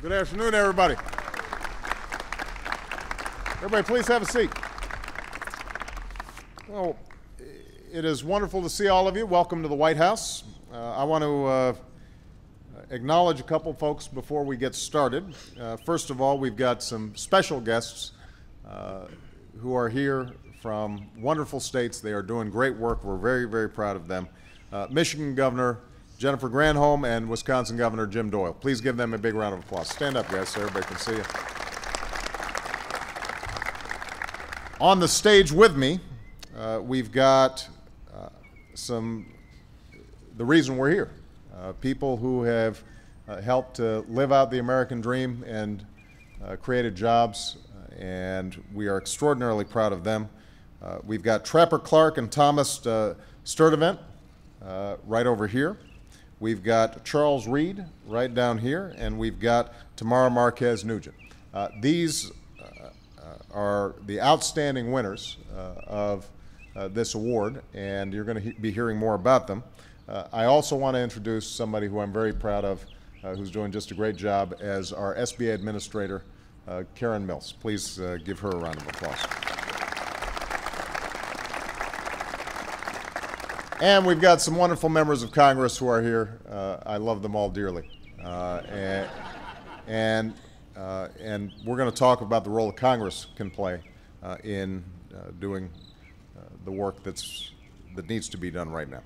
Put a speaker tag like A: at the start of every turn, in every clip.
A: Good afternoon, everybody. Everybody, please have a seat. Well, it is wonderful to see all of you. Welcome to the White House. I want to acknowledge a couple folks before we get started. First of all, we've got some special guests who are here from wonderful states. They are doing great work. We're very, very proud of them. Michigan Governor Jennifer Granholm and Wisconsin Governor Jim Doyle. Please give them a big round of applause. Stand up, guys, so everybody can see you. On the stage with me, we've got the reason we're here. People who have helped to live out the American dream and created jobs, and we are extraordinarily proud of them. We've got Trapper Clark and Thomas Sturdivant right over here. We've got Charles Reed right down here, and we've got Tamara Marquez Nugent. These are the outstanding winners of this award, and you're going to be hearing more about them. I also want to introduce somebody who I'm very proud of, who's doing just a great job as our SBA Administrator, Karen Mills. Please give her a round of applause. And we've got some wonderful members of Congress who are here. I love them all dearly. And we're going to talk about the role that Congress can play in doing the work that needs to be done right now.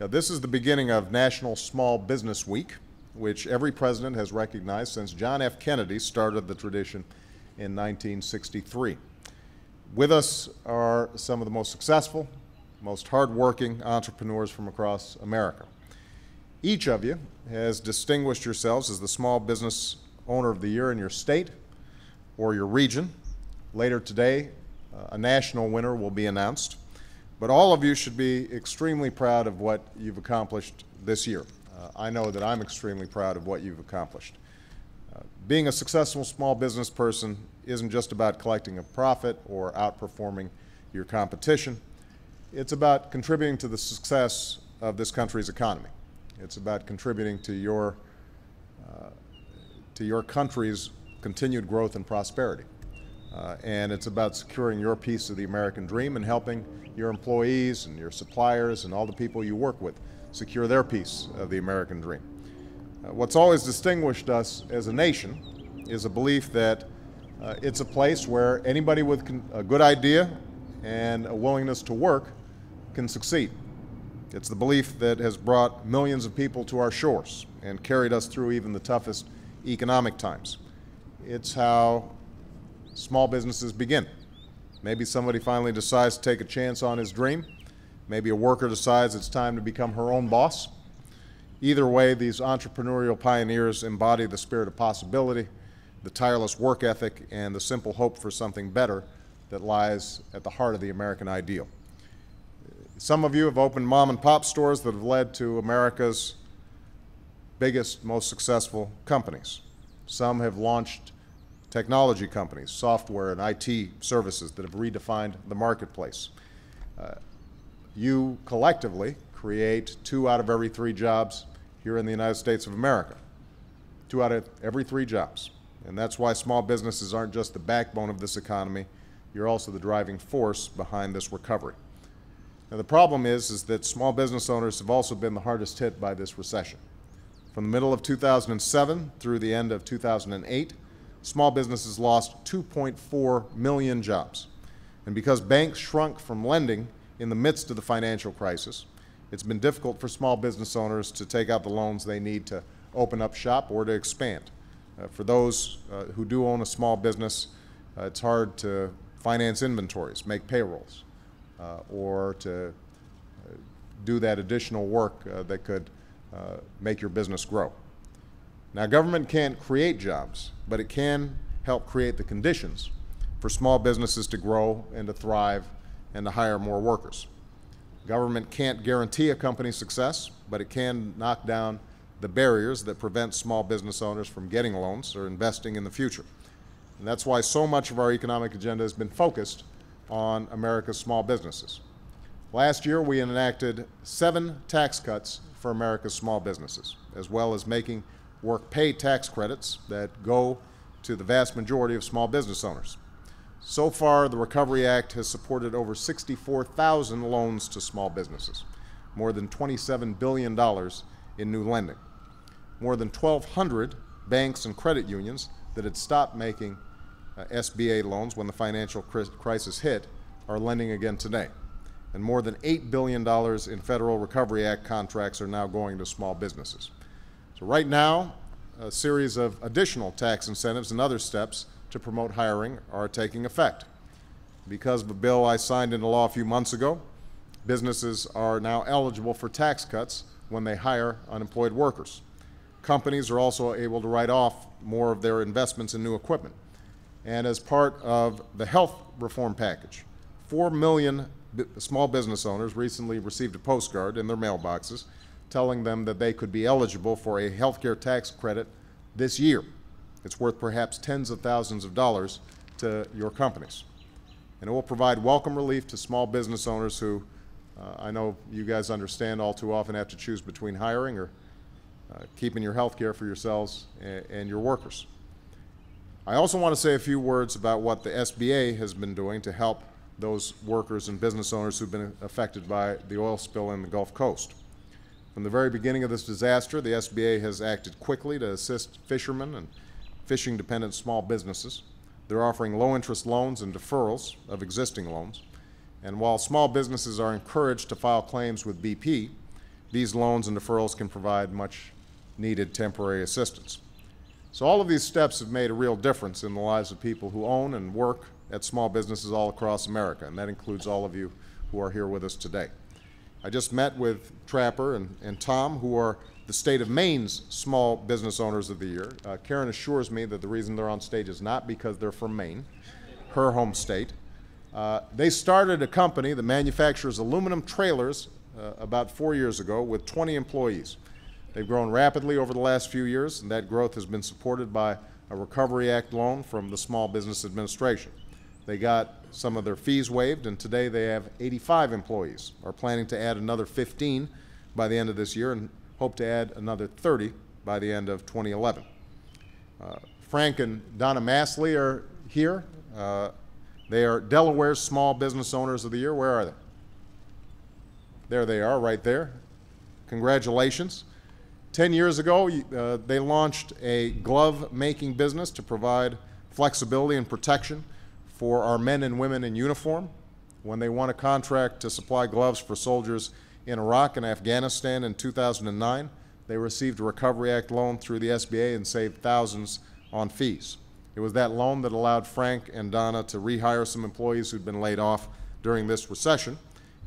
A: Now, this is the beginning of National Small Business Week, which every president has recognized since John F. Kennedy started the tradition in 1963. With us are some of the most successful, most hardworking entrepreneurs from across America. Each of you has distinguished yourselves as the Small Business Owner of the Year in your state or your region. Later today, a national winner will be announced. But all of you should be extremely proud of what you've accomplished this year. I know that I'm extremely proud of what you've accomplished. Being a successful small business person isn't just about collecting a profit or outperforming your competition. It's about contributing to the success of this country's economy. It's about contributing to your country's continued growth and prosperity. And it's about securing your piece of the American dream and helping your employees and your suppliers and all the people you work with secure their piece of the American dream. What's always distinguished us as a nation is a belief that it's a place where anybody with a good idea and a willingness to work can succeed. It's the belief that has brought millions of people to our shores and carried us through even the toughest economic times. It's how small businesses begin. Maybe somebody finally decides to take a chance on his dream. Maybe a worker decides it's time to become her own boss. Either way, these entrepreneurial pioneers embody the spirit of possibility, the tireless work ethic, and the simple hope for something better that lies at the heart of the American ideal. Some of you have opened mom and pop stores that have led to America's biggest, most successful companies. Some have launched technology companies, software and IT services that have redefined the marketplace. You collectively create 2 out of every 3 jobs here in the United States of America. 2 out of every 3 jobs. And that's why small businesses aren't just the backbone of this economy. You're also the driving force behind this recovery. Now, the problem is that small business owners have also been the hardest hit by this recession. From the middle of 2007 through the end of 2008, small businesses lost 2.4 million jobs. And because banks shrunk from lending in the midst of the financial crisis, it's been difficult for small business owners to take out the loans they need to open up shop or to expand. For those who do own a small business, it's hard to finance inventories, make payrolls, or to do that additional work that could make your business grow. Now, government can't create jobs, but it can help create the conditions for small businesses to grow and to thrive and to hire more workers. Government can't guarantee a company's success, but it can knock down the barriers that prevent small business owners from getting loans or investing in the future. And that's why so much of our economic agenda has been focused on America's small businesses. Last year, we enacted 7 tax cuts for America's small businesses, as well as making work pay tax credits that go to the vast majority of small business owners. So far, the Recovery Act has supported over 64,000 loans to small businesses, more than $27 billion in new lending. More than 1,200 banks and credit unions that had stopped making SBA loans when the financial crisis hit are lending again today. And more than $8 billion in Federal Recovery Act contracts are now going to small businesses. So right now, a series of additional tax incentives and other steps to promote hiring are taking effect. Because of a bill I signed into law a few months ago, businesses are now eligible for tax cuts when they hire unemployed workers. Companies are also able to write off more of their investments in new equipment. And as part of the health reform package, 4 million small business owners recently received a postcard in their mailboxes telling them that they could be eligible for a health care tax credit this year. It's worth perhaps tens of thousands of dollars to your companies. And it will provide welcome relief to small business owners who, I know you guys understand, all too often have to choose between hiring or keeping your health care for yourselves and your workers. I also want to say a few words about what the SBA has been doing to help those workers and business owners who've been affected by the oil spill in the Gulf Coast. From the very beginning of this disaster, the SBA has acted quickly to assist fishermen and fishing-dependent small businesses. They're offering low-interest loans and deferrals of existing loans. And while small businesses are encouraged to file claims with BP, these loans and deferrals can provide much-needed temporary assistance. So all of these steps have made a real difference in the lives of people who own and work at small businesses all across America, and that includes all of you who are here with us today. I just met with Trapper and Tom, who are the state of Maine's Small Business Owners of the Year. Karen assures me that the reason they're on stage is not because they're from Maine, her home state. They started a company that manufactures aluminum trailers about 4 years ago with 20 employees. They've grown rapidly over the last few years, and that growth has been supported by a Recovery Act loan from the Small Business Administration. They got some of their fees waived, and today they have 85 employees, are planning to add another 15 by the end of this year, and hope to add another 30 by the end of 2011. Frank and Donna Massley are here. They are Delaware's Small Business Owners of the Year. Where are they? There they are, right there. Congratulations. 10 years ago, they launched a glove-making business to provide flexibility and protection for our men and women in uniform. When they won a contract to supply gloves for soldiers in Iraq and Afghanistan in 2009, they received a Recovery Act loan through the SBA and saved thousands on fees. It was that loan that allowed Frank and Donna to rehire some employees who'd been laid off during this recession,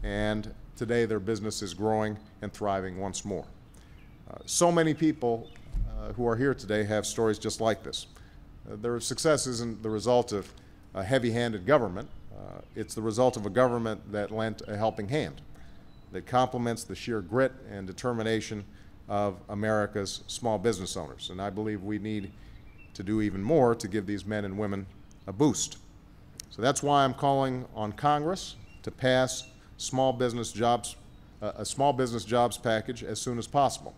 A: and today their business is growing and thriving once more. So many people who are here today have stories just like this. Their success isn't the result of a heavy-handed government. It's the result of a government that lent a helping hand, that complements the sheer grit and determination of America's small business owners. And I believe we need to do even more to give these men and women a boost. So that's why I'm calling on Congress to pass a small business jobs package as soon as possible.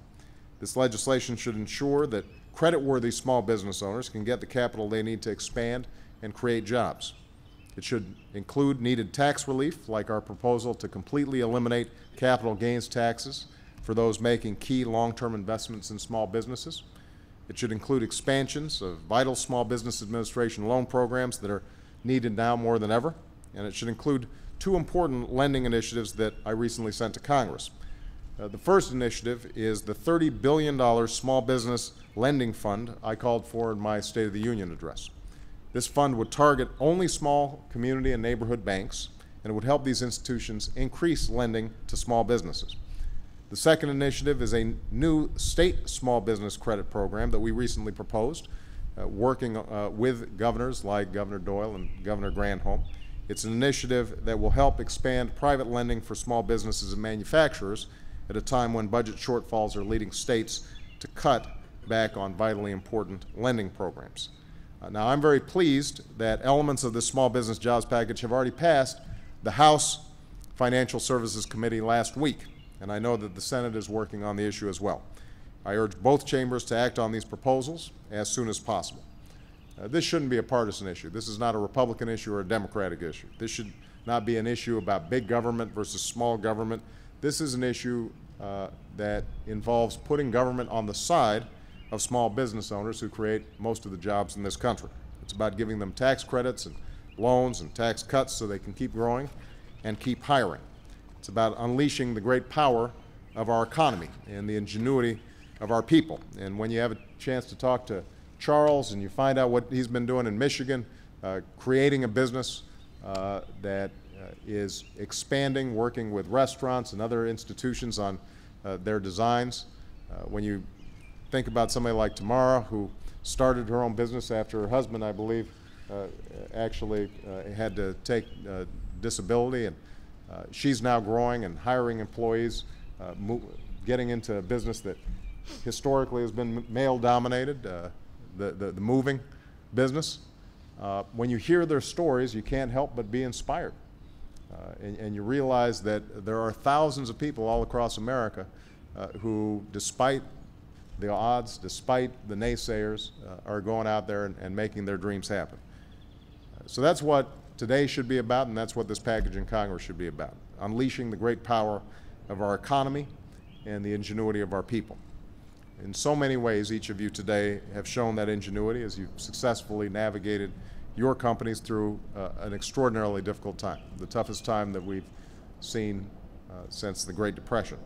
A: This legislation should ensure that credit-worthy small business owners can get the capital they need to expand and create jobs. It should include needed tax relief, like our proposal to completely eliminate capital gains taxes for those making key long-term investments in small businesses. It should include expansions of vital Small Business Administration loan programs that are needed now more than ever. And it should include two important lending initiatives that I recently sent to Congress. The first initiative is the $30 billion Small Business Lending Fund I called for in my State of the Union address. This fund would target only small community and neighborhood banks, and it would help these institutions increase lending to small businesses. The second initiative is a new state small business credit program that we recently proposed, working with governors like Governor Doyle and Governor Granholm. It's an initiative that will help expand private lending for small businesses and manufacturers at a time when budget shortfalls are leading states to cut back on vitally important lending programs. Now, I'm very pleased that elements of this small business jobs package have already passed the House Financial Services Committee last week, and I know that the Senate is working on the issue as well. I urge both chambers to act on these proposals as soon as possible. This shouldn't be a partisan issue. This is not a Republican issue or a Democratic issue. This should not be an issue about big government versus small government. This is an issue that involves putting government on the side of small business owners who create most of the jobs in this country. It's about giving them tax credits and loans and tax cuts so they can keep growing and keep hiring. It's about unleashing the great power of our economy and the ingenuity of our people. And when you have a chance to talk to Charles and you find out what he's been doing in Michigan, creating a business that is expanding, working with restaurants and other institutions on their designs. When you think about somebody like Tamara, who started her own business after her husband, I believe, actually had to take disability, and she's now growing and hiring employees, getting into a business that historically has been male-dominated, the moving business. When you hear their stories, you can't help but be inspired. And you realize that there are thousands of people all across America who, despite the odds, despite the naysayers, are going out there and making their dreams happen. So that's what today should be about, and that's what this package in Congress should be about, unleashing the great power of our economy and the ingenuity of our people. In so many ways, each of you today have shown that ingenuity as you've successfully navigated your companies through an extraordinarily difficult time, the toughest time that we've seen since the Great Depression.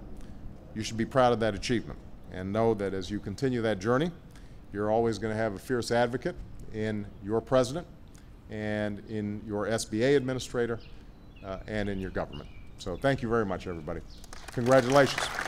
A: You should be proud of that achievement and know that as you continue that journey, you're always going to have a fierce advocate in your president and in your SBA administrator and in your government. So thank you very much, everybody. Congratulations.